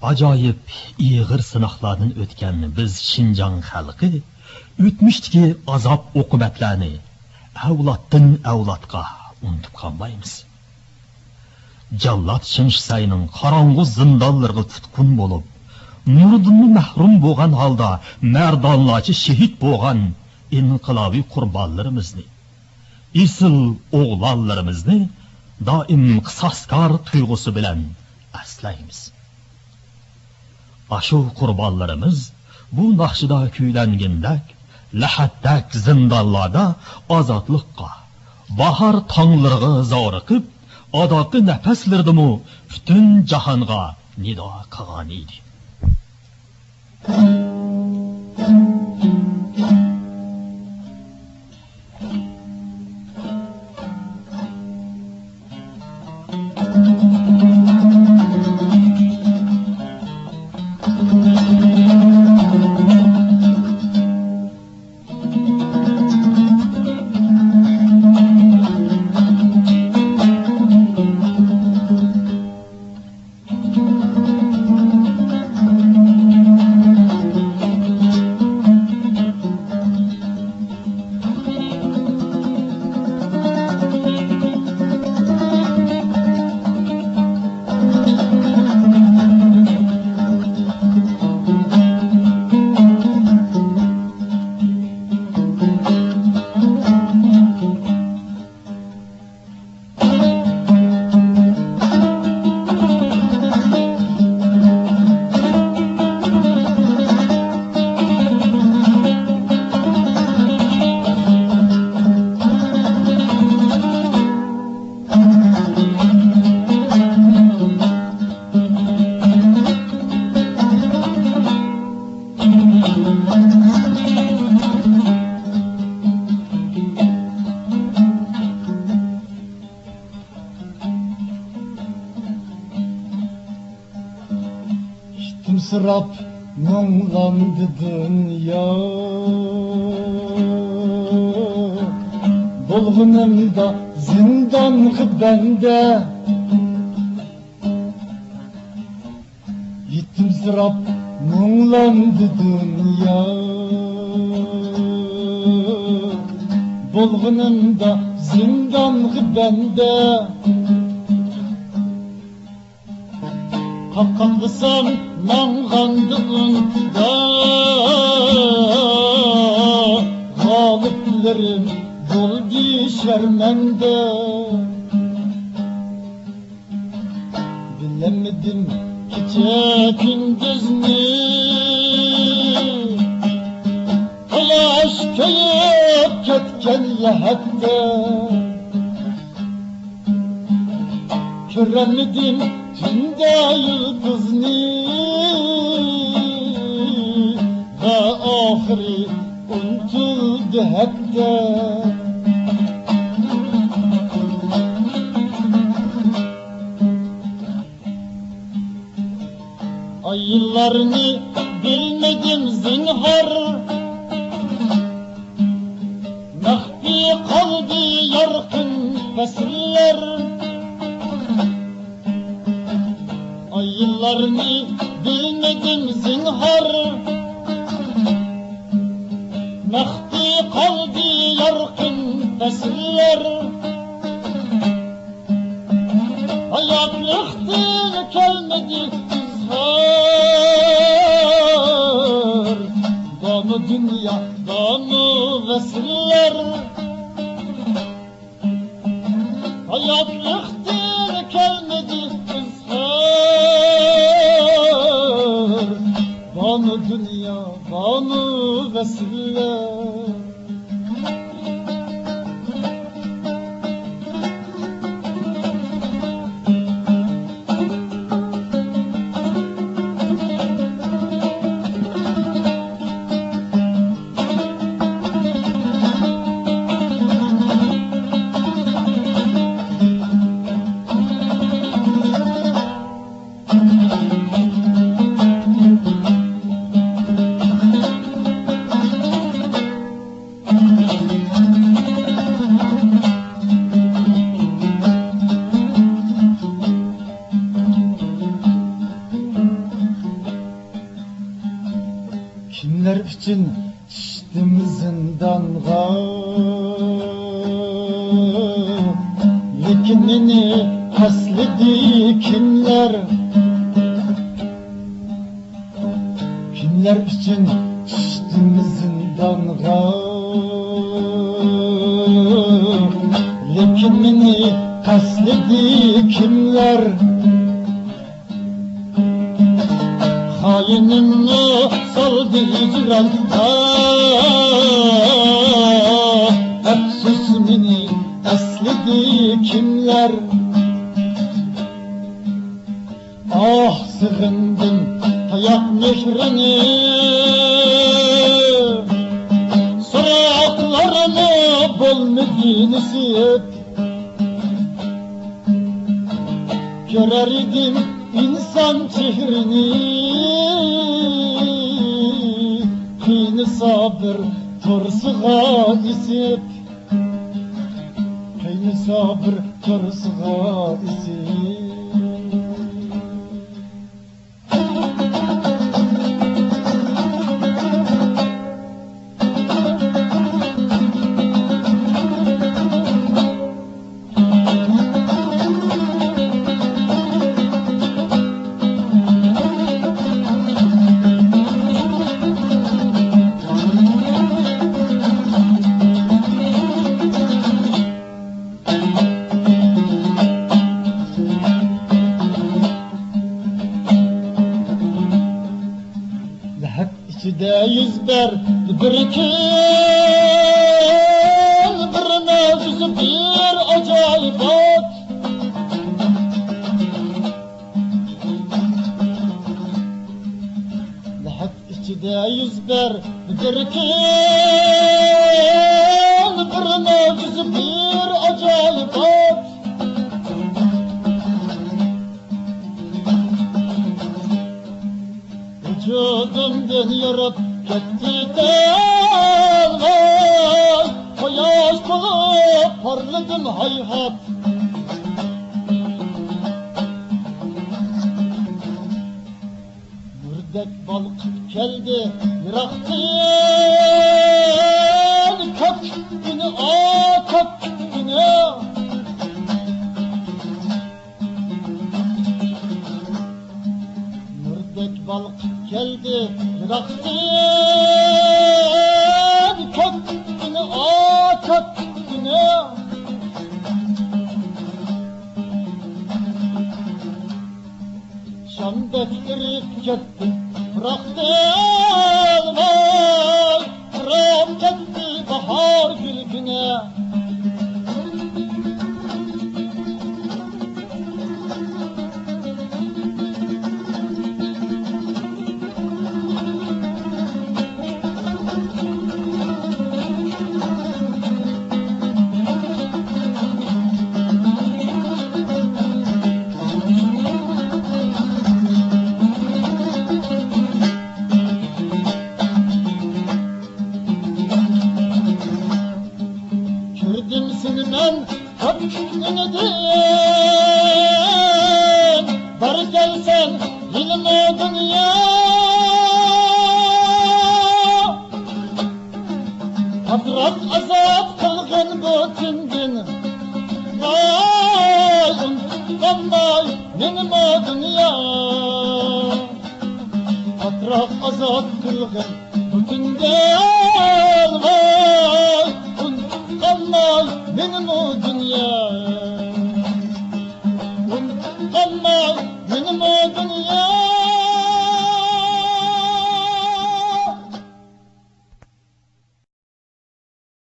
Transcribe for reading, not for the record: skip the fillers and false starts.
Acayip iğir sınaqlardan ötken biz Şinjan xalqi o'tmishdagi azob uqubatlarni avloddan avlodga unutib qolmaymiz. Jallat Shinsayning qorong'u zindonlarga tutqun bo'lib, nuridan mahrum bo'lgan holda mardonlarcha shahid bo'lgan inqilobiy qurbonlarimizni, isil o'g'lonlarimizni doim qisoskor tuyg'usi bilan aslaymiz. Ashu qurbonlarimiz bu naqshida kuylangandek lahatdak zindonlarda ozodlikqa, bahor tonglarga zoriqib, odoqi nafaslardimu butun jahonga nido qilgan edi. Sırap muğlandı dünya, dolgunumda zindan bende. Gittim sırap muğlandı dünya, dolgunumda zindan bende. Kalksan mangandığında galiplerim buldu şermende. Bilemedim gece gündüzni, telaş köyüp ketken lahette. Göremedim tünde yıldızını ve ahiri unutuldu hepte. Aylarını bilmedim zinhar, mahfi kaldı yarkın fesiller. Aylarını bilmedim zinhar, mahfi kaldı yarkın fesiller. Hayat yıktı gelmedi izhar, damı dünya damı vesiller. Hayat yıktı gelmedi izhar, damı dünya damı vesiller. Lekin meni aslidi kimler? Kimler için düştüm zindanğa? Lekin meni aslidi kimler? Hainimni saldı hicran. Efsus meni aslidi kimler? Ah sığındım tayak mehrini, soraklarımı bolmadı nasip. Görer idim insan çehrini, kıyını sabır torsuğa isip. Kıyını sabır torsuğa isip. İçide yüzber birikin, bir mevzusu bir acayibat. Lahat içide yüzber birikin, bir mevzusu bir acayibat. Vücudumdan yarıp gitti dalgay, Koyaş bulup parladım hayhat. Mürdek balkıp geldi yıraktın, Kökünü kökünü. Mürdek balkıp geldi yıraktın, Kökünü kökünü. Şam beklerip gitti bıraktın vay, Kırıp gitti bahar gülgüne. Gördüm seni ben kökünü din, var gelsen ilim o dünya. Hadrat azap kılgın bütündün, vay unutkanmay benim o dünya. Hadrat azap kılgın bütündün, vay unutkanmay benim o dünya.